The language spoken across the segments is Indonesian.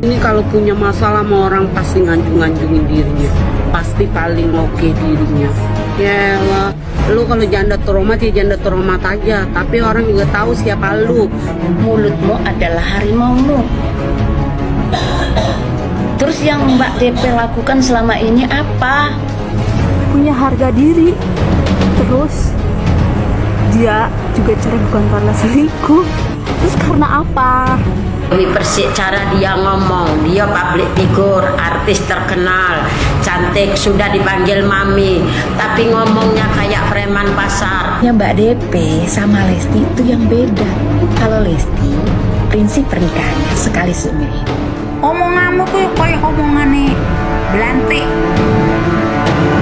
Ini kalau punya masalah sama orang pasti nganjung-nganjungin dirinya, pasti paling oke dirinya. Ya lah, lu kalau janda terhormat ya janda terhormat aja, tapi orang juga tahu siapa lu. Mulutmu adalah harimaumu. Terus yang Mbak DP lakukan selama ini apa? Punya harga diri. Terus dia juga cerai bukan karena selingkuh. Terus karena apa? Dewi Persik, cara dia ngomong, dia public figure, artis terkenal, cantik, sudah dipanggil mami, tapi ngomongnya kayak preman pasar. Ya Mbak DP sama Lesti itu yang beda. Kalau Lesti, prinsip pernikahannya sekali seumur hidup. Omonganmu tuh kayak omongane belantik,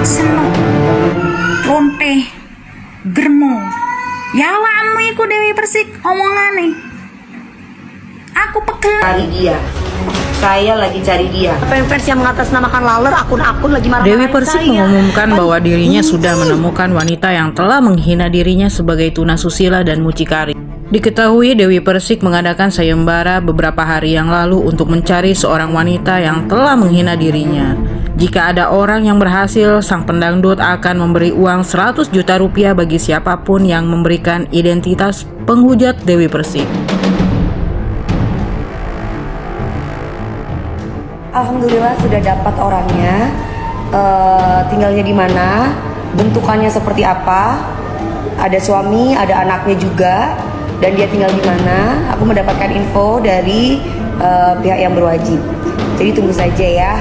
senuk, ronte, germo. Ya awakmu iku Dewi Persik omongane. Aku pegel. Cari dia, saya lagi cari dia. Fans yang mengatasnamakan Laler, akun-akun lagi marah-marahin Dewi Persik mengumumkan bahwa dirinya sudah menemukan wanita yang telah menghina dirinya sebagai tunasusila dan mucikari. Diketahui Dewi Persik mengadakan sayembara beberapa hari yang lalu untuk mencari seorang wanita yang telah menghina dirinya. Jika ada orang yang berhasil, sang pendangdut akan memberi uang 100 juta rupiah bagi siapapun yang memberikan identitas penghujat Dewi Persik. Alhamdulillah sudah dapat orangnya, tinggalnya di mana, bentukannya seperti apa, ada suami, ada anaknya juga, dan dia tinggal di mana. Aku mendapatkan info dari pihak yang berwajib. Jadi tunggu saja ya.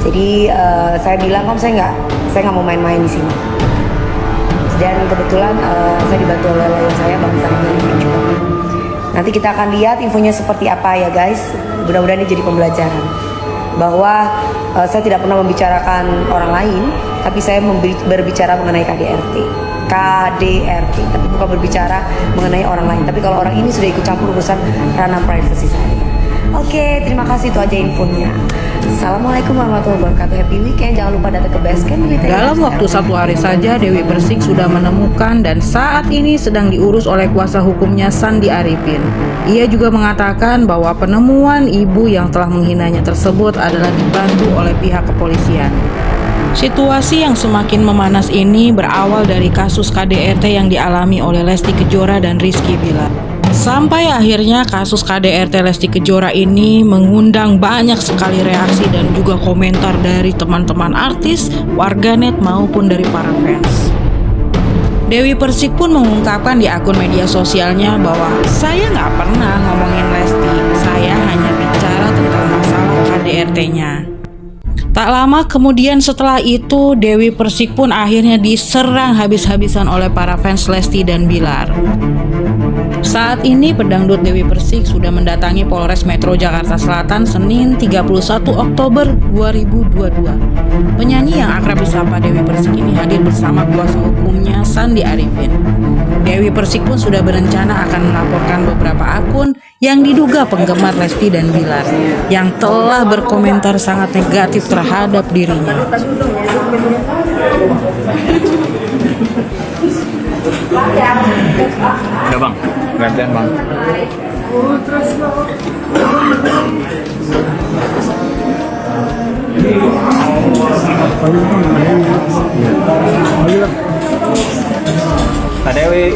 Jadi saya bilang saya nggak mau main-main di sini. Dan kebetulan saya dibantu oleh lawyer saya, Bang Sandi juga. Nanti kita akan lihat infonya seperti apa ya guys. Mudah-mudahan ini jadi pembelajaran. Bahwa saya tidak pernah membicarakan orang lain, tapi saya berbicara mengenai KDRT, tapi bukan berbicara mengenai orang lain. Tapi kalau orang ini sudah ikut campur urusan ranah privasi saya. Oke, terima kasih, itu aja infonya. Assalamualaikum warahmatullahi wabarakatuh. Happy weekend. Jangan lupa datang ke Basecamp. Dalam waktu 1 hari saja, Dewi Persik sudah menemukan dan saat ini sedang diurus oleh kuasa hukumnya Sandi Arifin. Ia juga mengatakan bahwa penemuan ibu yang telah menghinanya tersebut adalah dibantu oleh pihak kepolisian. Situasi yang semakin memanas ini berawal dari kasus KDRT yang dialami oleh Lesti Kejora dan Rizky Bilar. Sampai akhirnya kasus KDRT Lesti Kejora ini mengundang banyak sekali reaksi dan juga komentar dari teman-teman artis, warganet maupun dari para fans. Dewi Persik pun mengungkapkan di akun media sosialnya bahwa saya nggak pernah ngomongin Lesti, saya hanya bicara tentang masalah KDRT-nya. Tak lama kemudian setelah itu, Dewi Persik pun akhirnya diserang habis-habisan oleh para fans Lesti dan Bilar. Saat ini pedangdut Dewi Persik sudah mendatangi Polres Metro Jakarta Selatan Senin 31 Oktober 2022. Penyanyi yang akrab disapa Dewi Persik ini hadir bersama kuasa hukumnya Sandi Arifin. Dewi Persik pun sudah berencana akan melaporkan beberapa akun yang diduga penggemar Lesti dan Bilar yang telah berkomentar sangat negatif terhadap dirinya. Udah bang, gantian bang. Kak Dewi,